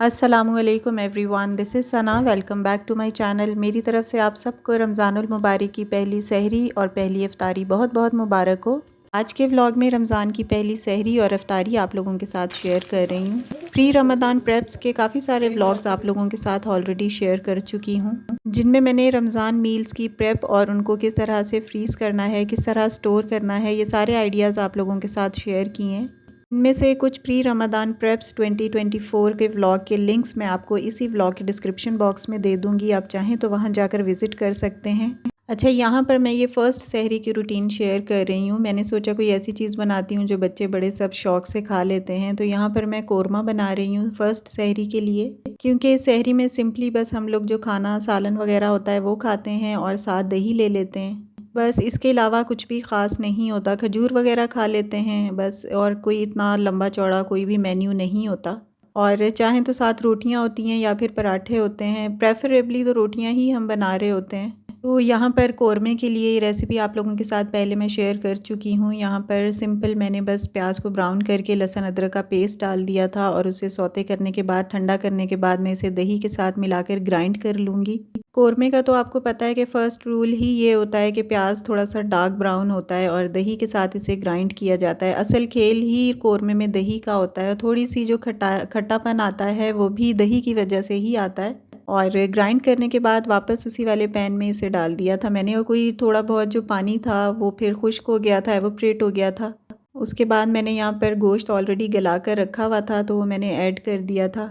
अस्सलामुअलैकुम everyone, this is Sana. Welcome back to my channel. मेरी तरफ से आप सबको रमज़ानुल मुबारक की पहली सहरी और पहली इफ्तारी बहुत बहुत मुबारक हो। आज के व्लॉग में रमज़ान की पहली सहरी और इफ्तारी आप लोगों के साथ शेयर कर रही हूँ। प्री रमज़ान प्रेप्स के काफ़ी सारे व्लॉग्स आप लोगों के साथ ऑलरेडी शेयर कर चुकी हूँ, जिनमें मैंने रमज़ान मील्स की प्रेप और उनको किस तरह से फ्रीज़ करना है, किस तरह स्टोर करना है, ये सारे आइडियाज़ आप लोगों के साथ शेयर किए हैं। इनमें से कुछ प्री रमज़ान प्रेप्स 2024 के व्लॉग के लिंक्स मैं आपको इसी व्लॉग के डिस्क्रिप्शन बॉक्स में दे दूंगी, आप चाहें तो वहां जाकर विज़िट कर सकते हैं। अच्छा, यहाँ पर मैं ये फ़र्स्ट सहरी की रूटीन शेयर कर रही हूँ। मैंने सोचा कोई ऐसी चीज़ बनाती हूँ जो बच्चे बड़े सब शौक़ से खा लेते हैं, तो यहाँ पर मैं कोरमा बना रही हूँ फ़र्स्ट सहरी के लिए। क्योंकि सहरी में सिंपली बस हम लोग जो खाना सालन वगैरह होता है वो खाते हैं और साथ दही ले लेते हैं, बस इसके अलावा कुछ भी ख़ास नहीं होता। खजूर वगैरह खा लेते हैं बस, और कोई इतना लंबा चौड़ा कोई भी मेन्यू नहीं होता। और चाहें तो साथ रोटियां होती हैं या फिर पराठे होते हैं, प्रेफरेबली तो रोटियां ही हम बना रहे होते हैं। तो यहाँ पर कोरमे के लिए रेसिपी आप लोगों के साथ पहले मैं शेयर कर चुकी हूँ। यहाँ पर सिंपल मैंने बस प्याज को ब्राउन करके लहसुन अदरक का पेस्ट डाल दिया था और उसे सौते करने के बाद, ठंडा करने के बाद मैं इसे दही के साथ मिलाकर ग्राइंड कर लूँगी। कोरमे का तो आपको पता है कि फ़र्स्ट रूल ही ये होता है कि प्याज थोड़ा सा डार्क ब्राउन होता है और दही के साथ इसे ग्राइंड किया जाता है। असल खेल ही कोरमे में दही का होता है। थोड़ी सी जो खट्टापन आता है वो भी दही की वजह से ही आता है। और ग्राइंड करने के बाद वापस उसी वाले पैन में इसे डाल दिया था मैंने, और कोई थोड़ा बहुत जो पानी था वो फिर खुश्क हो गया था, एवोपरेट हो गया था। उसके बाद मैंने यहाँ पर गोश्त ऑलरेडी गला कर रखा हुआ था तो वो मैंने ऐड कर दिया था।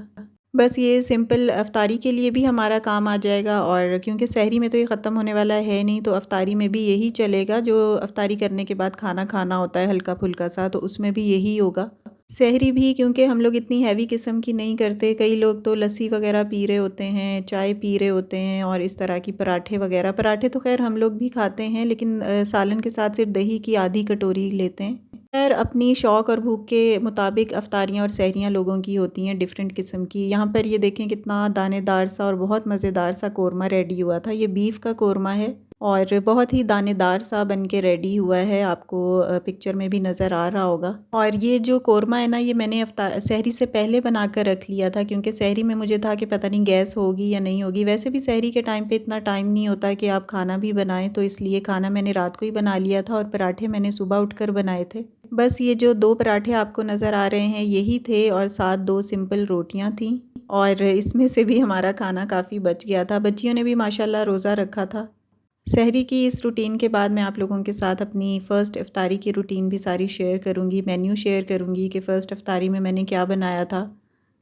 बस ये सिंपल अफ्तारी के लिए भी हमारा काम आ जाएगा, और क्योंकि सहरी में तो ये ख़त्म होने वाला है नहीं, तो अफ्तारी में भी यही चलेगा। जो अफ्तारी करने के बाद खाना खाना होता है हल्का फुल्का सा, तो उसमें भी यही होगा। सहरी भी क्योंकि हम लोग इतनी हैवी किस्म की नहीं करते, कई लोग तो लस्सी वगैरह पी रहे होते हैं, चाय पी रहे होते हैं, और इस तरह की पराठे वगैरह। पराठे तो खैर हम लोग भी खाते हैं, लेकिन सालन के साथ सिर्फ दही की आधी कटोरी लेते हैं। खैर अपनी शौक़ और भूख के मुताबिक अफ्तारियाँ और सहरियाँ लोगों की होती हैं डिफरेंट किस्म की। यहाँ पर ये देखें कितना दानेदार सा और बहुत मज़ेदार सा कोरमा रेडी हुआ था। ये बीफ का कोरमा है और बहुत ही दानेदार सा बन के रेडी हुआ है, आपको पिक्चर में भी नज़र आ रहा होगा। और ये जो कोरमा है ना, ये मैंने सहरी से पहले बना कर रख लिया था, क्योंकि सहरी में मुझे था कि पता नहीं गैस होगी या नहीं होगी। वैसे भी सहरी के टाइम पे इतना टाइम नहीं होता कि आप खाना भी बनाएं, तो इसलिए खाना मैंने रात को ही बना लिया था और पराठे मैंने सुबह उठकर बनाए थे। बस ये जो 2 पराठे आपको नज़र आ रहे हैं यही थे, और साथ 2 सिंपल रोटियां थीं, और इसमें से भी हमारा खाना काफ़ी बच गया था। बच्चियों ने भी माशाल्लाह रोज़ा रखा था। सहरी की इस रूटीन के बाद मैं आप लोगों के साथ अपनी फ़र्स्ट इफ्तारी की रूटीन भी सारी शेयर करूंगी, मेन्यू शेयर करूंगी कि फ़र्स्ट इफ्तारी में मैंने क्या बनाया था।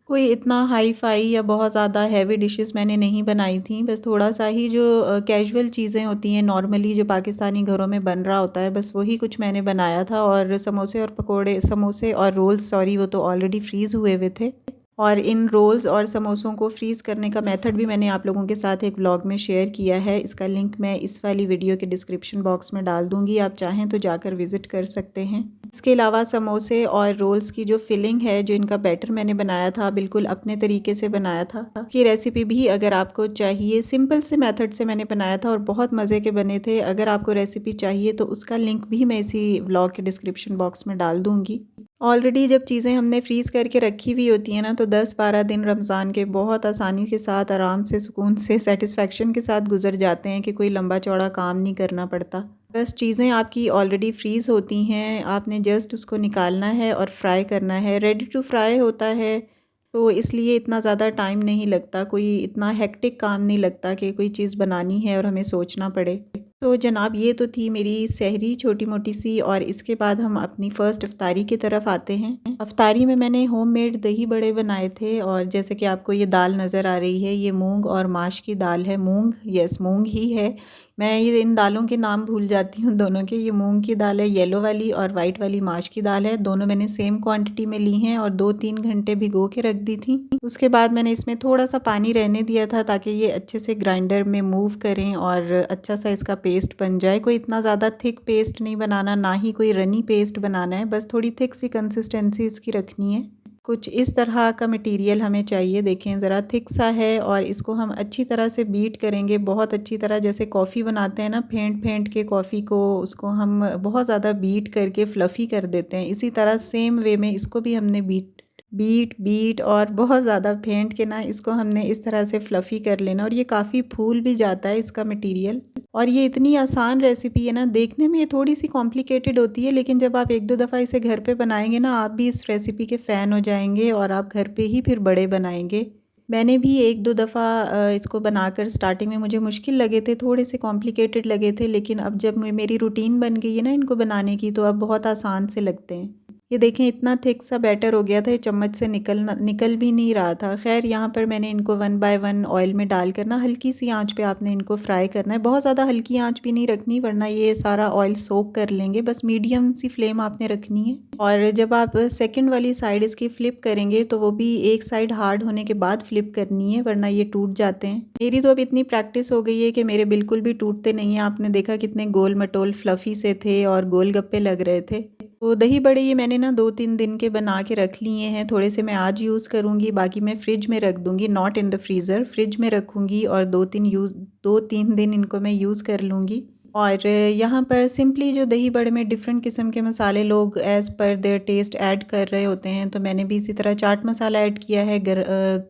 कोई इतना हाई फाई या बहुत ज़्यादा हैवी डिशेस मैंने नहीं बनाई थी, बस थोड़ा सा ही जो कैजुअल चीज़ें होती हैं नॉर्मली जो पाकिस्तानी घरों में बन रहा होता है, बस वही कुछ मैंने बनाया था। और समोसे और रोल्स, सॉरी, वो तो ऑलरेडी फ्रीज़ हुए हुए थे। और इन रोल्स और समोसों को फ्रीज़ करने का मेथड भी मैंने आप लोगों के साथ एक व्लॉग में शेयर किया है। इसका लिंक मैं इस वाली वीडियो के डिस्क्रिप्शन बॉक्स में डाल दूंगी, आप चाहें तो जाकर विज़िट कर सकते हैं। इसके अलावा समोसे और रोल्स की जो फिलिंग है, जो इनका बैटर मैंने बनाया था, बिल्कुल अपने तरीके से बनाया था। की रेसिपी भी अगर आपको चाहिए, सिंपल से मेथड से मैंने बनाया था और बहुत मज़े के बने थे। अगर आपको रेसिपी चाहिए तो उसका लिंक भी मैं इसी व्लॉग के डिस्क्रिप्शन बॉक्स में डाल दूँगी। ऑलरेडी जब चीज़ें हमने फ्रीज़ करके रखी हुई होती हैं ना, तो 10-12 दिन रमज़ान के बहुत आसानी के साथ, आराम से, सुकून से, सेटिस्फेक्शन के साथ गुजर जाते हैं कि कोई लंबा चौड़ा काम नहीं करना पड़ता। बस चीज़ें आपकी ऑलरेडी फ्रीज़ होती हैं, आपने जस्ट उसको निकालना है और फ्राई करना है। रेडी टू फ्राई होता है, तो इसलिए इतना ज़्यादा टाइम नहीं लगता, कोई इतना हेक्टिक काम नहीं लगता कि कोई चीज़ बनानी है और हमें सोचना पड़े। तो जनाब, ये तो थी मेरी सहरी छोटी मोटी सी, और इसके बाद हम अपनी फ़र्स्ट इफ्तारी की तरफ आते हैं। इफ्तारी में मैंने होममेड दही बड़े बनाए थे, और जैसे कि आपको ये दाल नज़र आ रही है, ये मूंग और माश की दाल है। मूंग, यस, मूंग ही है। मैं ये इन दालों के नाम भूल जाती हूँ दोनों के। ये मूंग की दाल है येलो वाली, और वाइट वाली माश की दाल है। दोनों मैंने सेम क्वांटिटी में ली हैं और 2-3 घंटे भिगो के रख दी थी। उसके बाद मैंने इसमें थोड़ा सा पानी रहने दिया था ताकि ये अच्छे से ग्राइंडर में मूव करें और अच्छा सा इसका पेस्ट बन जाए। कोई इतना ज़्यादा थिक पेस्ट नहीं बनाना, ना ही कोई रनी पेस्ट बनाना है, बस थोड़ी थिक सी कंसिस्टेंसी इसकी रखनी है। कुछ इस तरह का मटेरियल हमें चाहिए। देखें ज़रा थिक सा है, और इसको हम अच्छी तरह से बीट करेंगे, बहुत अच्छी तरह। जैसे कॉफ़ी बनाते हैं ना, फेंट फेंट के कॉफ़ी को, उसको हम बहुत ज़्यादा बीट करके फ्लफ़ी कर देते हैं, इसी तरह सेम वे में इसको भी हमने बीट बीट बीट और बहुत ज़्यादा फेंट के ना इसको हमने इस तरह से फ्लफ़ी कर लेना, और ये काफ़ी फूल भी जाता है इसका मटेरियल। और ये इतनी आसान रेसिपी है ना, देखने में ये थोड़ी सी कॉम्प्लिकेटेड होती है, लेकिन जब आप एक दो दफ़ा इसे घर पे बनाएंगे ना, आप भी इस रेसिपी के फ़ैन हो जाएंगे और आप घर पे ही फिर बड़े बनाएंगे। मैंने भी एक दो दफ़ा इसको बनाकर स्टार्टिंग में मुझे मुश्किल लगे थे, थोड़े से कॉम्प्लिकेटेड लगे थे, लेकिन अब जब मेरी रूटीन बन गई है ना इनको बनाने की, तो अब बहुत आसान से लगते हैं। ये देखें इतना थिक सा बैटर हो गया था, ये चम्मच से निकल भी नहीं रहा था। खैर यहाँ पर मैंने इनको 1 बाय 1 ऑयल में डाल कर ना हल्की सी आंच पे आपने इनको फ्राई करना है। बहुत ज़्यादा हल्की आंच भी नहीं रखनी, वरना ये सारा ऑयल सोक कर लेंगे। बस मीडियम सी फ्लेम आपने रखनी है। और जब आप सेकंड वाली साइड इसकी फ्लिप करेंगे तो वो भी एक साइड हार्ड होने के बाद फ्लिप करनी है, वरना ये टूट जाते हैं। मेरी तो अब इतनी प्रैक्टिस हो गई है कि मेरे बिल्कुल भी टूटते नहीं हैं। आपने देखा कितने गोल मटोल फ्लफ़ी से थे और गोलगप्पे लग रहे थे। तो दही बड़े ये मैंने ना 2-3 दिन के बना के रख लिए हैं। थोड़े से मैं आज यूज़ करूँगी, बाकी मैं फ्रिज में रख दूँगी, not in the freezer. Fridge में रखूँगी और 2-3 दिन इनको मैं यूज़ कर लूँगी। और यहाँ पर सिंपली जो दही बड़े में डिफरेंट किस्म के मसाले लोग as per there taste add कर रहे होते हैं, तो मैंने भी इसी तरह चाट मसाला ऐड किया है।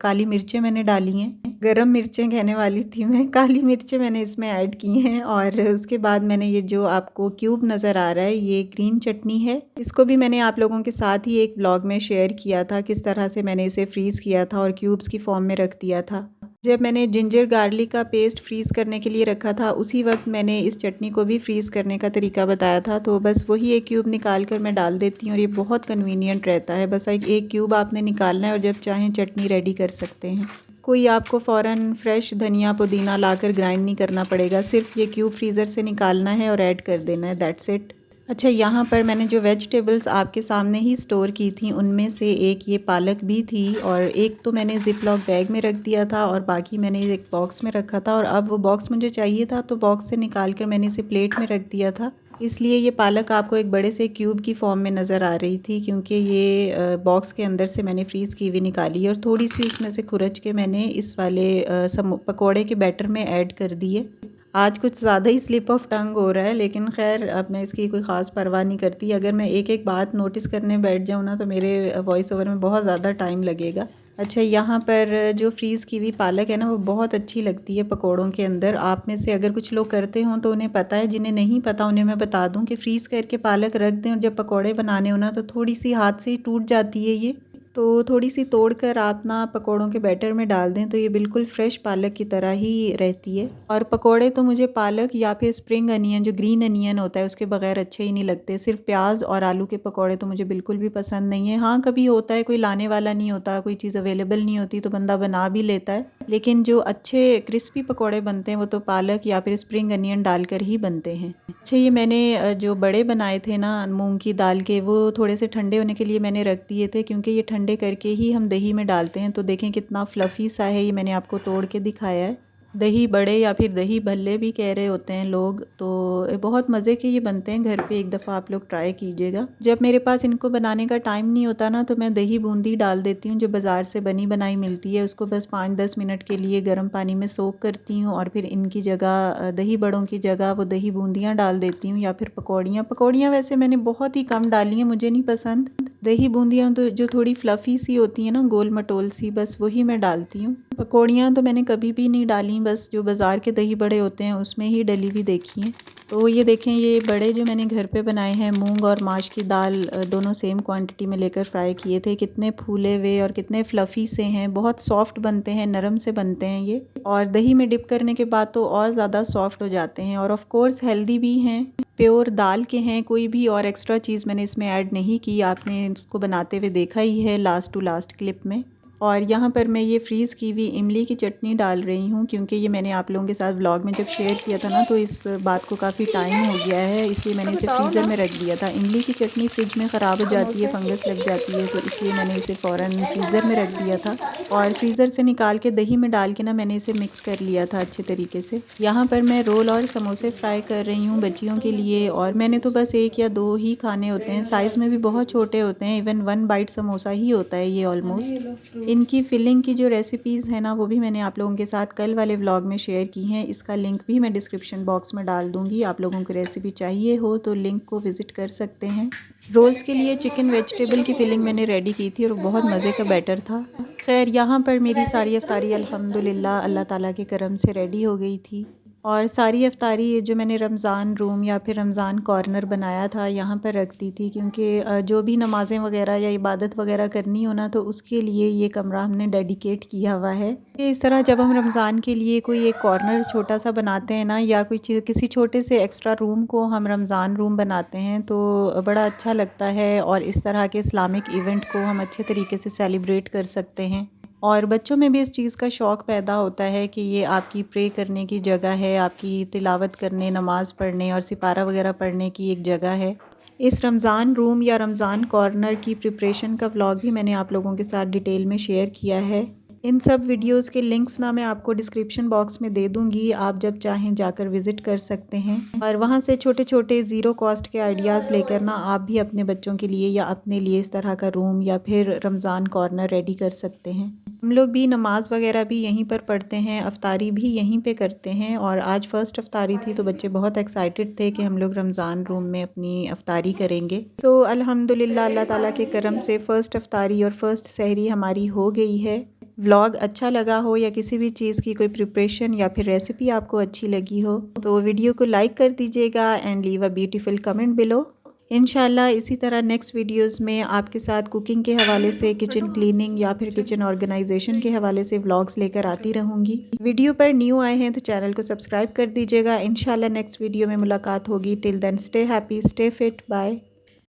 काली मिर्चें मैंने डाली हैं, गरम मिर्चें कहने वाली थी मैं, काली मिर्चें मैंने इसमें ऐड की हैं। और उसके बाद मैंने ये जो आपको क्यूब नज़र आ रहा है, ये ग्रीन चटनी है। इसको भी मैंने आप लोगों के साथ ही एक ब्लॉग में शेयर किया था, किस तरह से मैंने इसे फ्रीज़ किया था और क्यूब्स की फॉर्म में रख दिया था। जब मैंने जिंजर गार्लिक का पेस्ट फ्रीज़ करने के लिए रखा था, उसी वक्त मैंने इस चटनी को भी फ्रीज़ करने का तरीका बताया था। तो बस वही एक क्यूब निकाल कर मैं डाल देती हूँ और ये बहुत कन्वीनियंट रहता है। बस एक क्यूब आपने निकालना है और जब चाहें चटनी रेडी कर सकते हैं। कोई आपको फ़ौरन फ्रेश धनिया पुदीना लाकर ग्राइंड नहीं करना पड़ेगा, सिर्फ ये क्यूब फ्रीज़र से निकालना है और ऐड कर देना है, दैट्स इट। अच्छा, यहाँ पर मैंने जो वेजिटेबल्स आपके सामने ही स्टोर की थी, उनमें से एक ये पालक भी थी, और एक तो मैंने ज़िप लॉक बैग में रख दिया था और बाकी मैंने एक बॉक्स में रखा था। और अब वो बॉक्स मुझे चाहिए था, तो बॉक्स से निकाल कर मैंने इसे प्लेट में रख दिया था। इसलिए ये पालक आपको एक बड़े से क्यूब की फॉर्म में नज़र आ रही थी, क्योंकि ये बॉक्स के अंदर से मैंने फ्रीज़ की हुई निकाली और थोड़ी सी उसमें से खुरच के मैंने इस वाले पकौड़े के बैटर में ऐड कर दिए। आज कुछ ज़्यादा ही स्लिप ऑफ टंग हो रहा है, लेकिन खैर अब मैं इसकी कोई ख़ास परवाह नहीं करती। अगर मैं एक एक बात नोटिस करने बैठ जाऊँ ना, तो मेरे वॉइस ओवर में बहुत ज़्यादा टाइम लगेगा। अच्छा, यहाँ पर जो फ्रीज़ की हुई पालक है ना, वो बहुत अच्छी लगती है पकोड़ों के अंदर। आप में से अगर कुछ लोग करते हों तो उन्हें पता है, जिन्हें नहीं पता उन्हें मैं बता दूँ कि फ़्रीज़ करके पालक रख दें और जब पकोड़े बनाने हो ना, तो थोड़ी सी हाथ से ही टूट जाती है ये, तो थोड़ी सी तोड़कर आप ना पकोड़ों के बैटर में डाल दें, तो ये बिल्कुल फ्रेश पालक की तरह ही रहती है। और पकोड़े तो मुझे पालक या फिर स्प्रिंग अनियन, जो ग्रीन अनियन होता है, उसके बगैर अच्छे ही नहीं लगते। सिर्फ प्याज और आलू के पकोड़े तो मुझे बिल्कुल भी पसंद नहीं है। हाँ, कभी होता है, कोई लाने वाला नहीं होता, कोई चीज़ अवेलेबल नहीं होती, तो बंदा बना भी लेता है, लेकिन जो अच्छे क्रिस्पी पकोड़े बनते हैं वो तो पालक या फिर स्प्रिंग अनियन डालकर ही बनते हैं। अच्छा, ये मैंने जो बड़े बनाए थे ना मूंग की दाल के, वो थोड़े से ठंडे होने के लिए मैंने रख दिए थे, क्योंकि ये ठंडे करके ही हम दही में डालते हैं। तो देखें कितना फ्लफ़ी सा है, ये मैंने आपको तोड़ के दिखाया है। दही बड़े या फिर दही भल्ले भी कह रहे होते हैं लोग, तो बहुत मज़े के ये बनते हैं। घर पे एक दफ़ा आप लोग ट्राई कीजिएगा। जब मेरे पास इनको बनाने का टाइम नहीं होता ना, तो मैं दही बूंदी डाल देती हूँ, जो बाज़ार से बनी बनाई मिलती है। उसको बस 5-10 मिनट के लिए गर्म पानी में सोक करती हूँ और फिर इनकी जगह, दही बड़ों की जगह, वो दही बूंदियाँ डाल देती हूँ, या फिर पकौड़ियाँ वैसे मैंने बहुत ही कम डाली हैं, मुझे नहीं पसंद दही बूंदियाँ। तो जो थोड़ी फ्लफ़ी सी होती है ना, गोल मटोल सी, बस वही मैं डालती हूँ। पकौड़ियाँ तो मैंने कभी भी नहीं डाली, बस जो बाज़ार के दही बड़े होते हैं उसमें ही डली हुई देखी हैं। तो ये देखें, ये बड़े जो मैंने घर पे बनाए हैं, मूंग और माश की दाल दोनों सेम क्वांटिटी में लेकर फ्राई किए थे, कितने फूले हुए और कितने फ्लफ़ी से हैं, बहुत सॉफ्ट बनते हैं, नरम से बनते हैं ये, और दही में डिप करने के बाद तो और ज़्यादा सॉफ्ट हो जाते हैं, और ऑफ कोर्स हेल्दी भी हैं, प्योर दाल के हैं। कोई भी और एक्स्ट्रा चीज़ मैंने इसमें ऐड नहीं की, आपने इसको बनाते हुए देखा ही है लास्ट टू लास्ट क्लिप में। और यहाँ पर मैं ये फ्रीज़ की हुई इमली की चटनी डाल रही हूँ, क्योंकि ये मैंने आप लोगों के साथ व्लॉग में जब शेयर किया था ना, तो इस बात को काफ़ी टाइम हो गया है, इसलिए मैंने इसे फ्रीज़र में रख दिया था। इमली की चटनी फ्रिज में ख़राब हो जाती है, फंगस लग जाती है, तो इसलिए मैंने इसे फ़ौरन फ्रीज़र में रख दिया था। और फ्रीज़र से निकाल के दही में डाल के ना मैंने इसे मिक्स कर लिया था अच्छे तरीके से। यहाँ पर मैं रोल और समोसे फ्राई कर रही हूँ बच्चियों के लिए, और मैंने तो बस 1 या 2 ही खाने होते हैं, साइज़ में भी बहुत छोटे होते हैं, इवन 1 बाइट समोसा ही होता है ये ऑलमोस्ट। इनकी फिलिंग की जो रेसिपीज़ हैं ना वो भी मैंने आप लोगों के साथ कल वाले व्लॉग में शेयर की हैं। इसका लिंक भी मैं डिस्क्रिप्शन बॉक्स में डाल दूँगी। आप लोगों को रेसिपी चाहिए हो तो लिंक को विज़िट कर सकते हैं। रोल्स के लिए चिकन वेजिटेबल की फिलिंग मैंने रेडी की थी और बहुत मज़े का बैटर था। खैर यहाँ पर मेरी सारी अफ्तारी अल्हम्दुलिल्लाह अल्लाह ताला के करम से रेडी हो गई थी। और सारी अफ्तारी ये जो मैंने रमज़ान रूम या फिर रमज़ान कॉर्नर बनाया था यहाँ पर रख दी थी, क्योंकि जो भी नमाज़ें वगैरह या इबादत वगैरह करनी हो ना तो उसके लिए ये कमरा हमने डेडिकेट किया हुआ है। इस तरह जब हम रमज़ान के लिए कोई एक कॉर्नर छोटा सा बनाते हैं ना, या कोई चीज़ किसी छोटे से एक्स्ट्रा रूम को हम रमज़ान रूम बनाते हैं तो बड़ा अच्छा लगता है और इस तरह के इस्लामिक इवेंट को हम अच्छे तरीके से सेलिब्रेट कर सकते हैं। और बच्चों में भी इस चीज़ का शौक़ पैदा होता है कि ये आपकी प्रे करने की जगह है, आपकी तिलावत करने, नमाज़ पढ़ने और सिपारा वगैरह पढ़ने की एक जगह है। इस रमज़ान रूम या रमज़ान कॉर्नर की प्रिपरेशन का व्लॉग भी मैंने आप लोगों के साथ डिटेल में शेयर किया है। इन सब वीडियोस के लिंक्स ना मैं आपको डिस्क्रिप्शन बॉक्स में दे दूँगी, आप जब चाहें जाकर विज़िट कर सकते हैं और वहाँ से छोटे छोटे ज़ीरो कॉस्ट के आइडियाज़ लेकर ना आप भी अपने बच्चों के लिए या अपने लिए इस तरह का रूम या फिर रमज़ान कॉर्नर रेडी कर सकते हैं। हम लोग भी नमाज़ वगैरह भी यहीं पर पढ़ते हैं, अफ्तारी भी यहीं पे करते हैं और आज फ़र्स्ट अफ्तारी थी तो बच्चे बहुत एक्साइटेड थे कि हम लोग रमज़ान रूम में अपनी अफ्तारी करेंगे। सो अल्हम्दुलिल्लाह अल्लाह ताला के करम से फ़र्स्ट अफ्तारी और फ़र्स्ट सहरी हमारी हो गई है। व्लॉग अच्छा लगा हो या किसी भी चीज़ की कोई प्रिपरेशन या फिर रेसिपी आपको अच्छी लगी हो तो वीडियो को लाइक कर दीजिएगा and leave a beautiful comment below. इंशाल्लाह इसी तरह नेक्स्ट वीडियोस में आपके साथ कुकिंग के हवाले से, किचन क्लीनिंग या फिर किचन ऑर्गेनाइजेशन के हवाले से व्लॉग्स लेकर आती रहूँगी। वीडियो पर न्यू आए हैं तो चैनल को सब्सक्राइब कर दीजिएगा। इंशाल्लाह नेक्स्ट वीडियो में मुलाकात होगी। Till then stay happy, stay fit, bye.